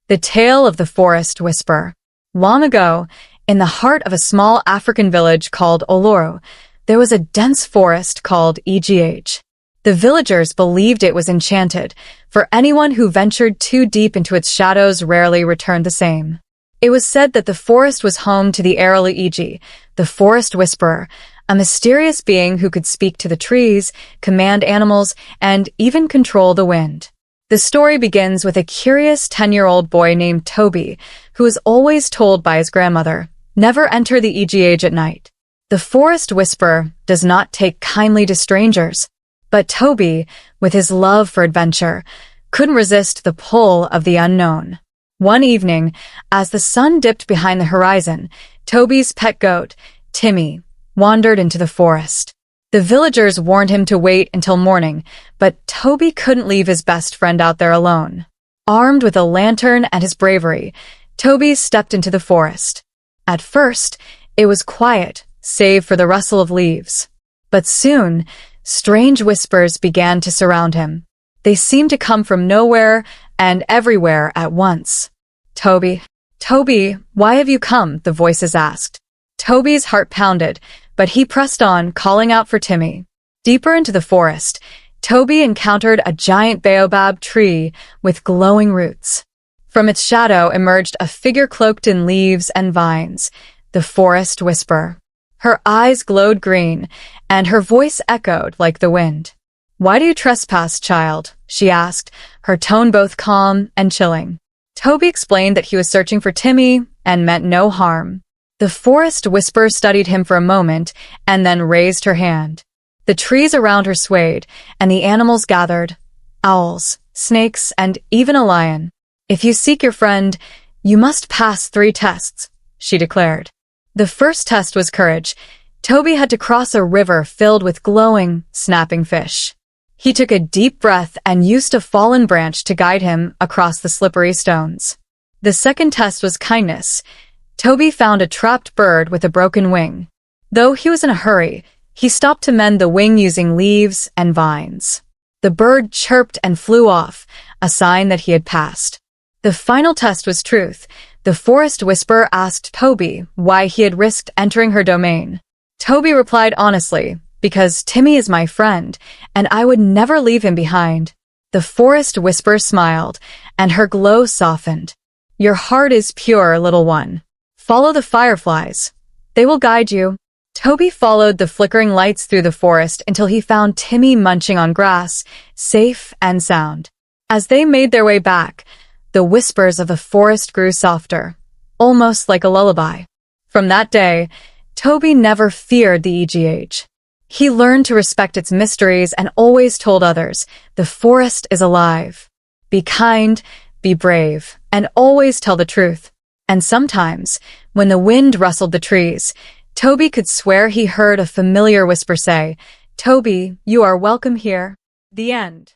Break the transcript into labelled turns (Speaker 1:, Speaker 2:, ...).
Speaker 1: The Tale of the Forest Whisperer. Long ago, in the heart of a small African village called Oloru, there was a dense forest called Igi-Aje. The villagers believed it was enchanted, for anyone who ventured too deep into its shadows rarely returned the same. It was said that the forest was home to the Erelu Igi, the forest whisperer, a mysterious being who could speak to the trees, command animals, and even control the wind. The story begins with a curious 10-year-old boy named Tobi, who is always told by his grandmother, "Never enter the Igi-Aje at night." The forest whisperer does not take kindly to strangers, but Tobi, with his love for adventure, couldn't resist the pull of the unknown. One evening, as the sun dipped behind the horizon, Tobi's pet goat, Timmy, wandered into the forest. The villagers warned him to wait until morning, but Tobi couldn't leave his best friend out there alone. Armed with a lantern and his bravery, Tobi stepped into the forest. At first, it was quiet, save for the rustle of leaves. But soon, strange whispers began to surround him. They seemed to come from nowhere and everywhere at once. "Tobi, Tobi, why have you come?" the voices asked. Tobi's heart pounded, but he pressed on, calling out for Timmy. Deeper into the forest, Tobi encountered a giant baobab tree with glowing roots. From its shadow emerged a figure cloaked in leaves and vines, the forest whisperer. Her eyes glowed green, and her voice echoed like the wind. "Why do you trespass, child?" she asked, her tone both calm and chilling. Tobi explained that he was searching for Timmy and meant no harm. The forest whisperer studied him for a moment and then raised her hand. The trees around her swayed, and the animals gathered, owls, snakes, and even a lion. "If you seek your friend, you must pass 3 tests," she declared. The first test was courage. Tobi had to cross a river filled with glowing, snapping fish. He took a deep breath and used a fallen branch to guide him across the slippery stones. The second test was kindness. Tobi found a trapped bird with a broken wing. Though he was in a hurry, he stopped to mend the wing using leaves and vines. The bird chirped and flew off, a sign that he had passed. The final test was truth. The forest whisperer asked Tobi why he had risked entering her domain. Tobi replied honestly, "Because Timmy is my friend, and I would never leave him behind." The forest whisperer smiled, and her glow softened. "Your heart is pure, little one. Follow the fireflies. They will guide you." Tobi followed the flickering lights through the forest until he found Timmy munching on grass, safe and sound. As they made their way back, the whispers of the forest grew softer, almost like a lullaby. From that day, Tobi never feared the Igi-Aje. He learned to respect its mysteries and always told others, "The forest is alive. Be kind, be brave, and always tell the truth." And sometimes, when the wind rustled the trees, Tobi could swear he heard a familiar whisper say, "Tobi, you are welcome here." The end.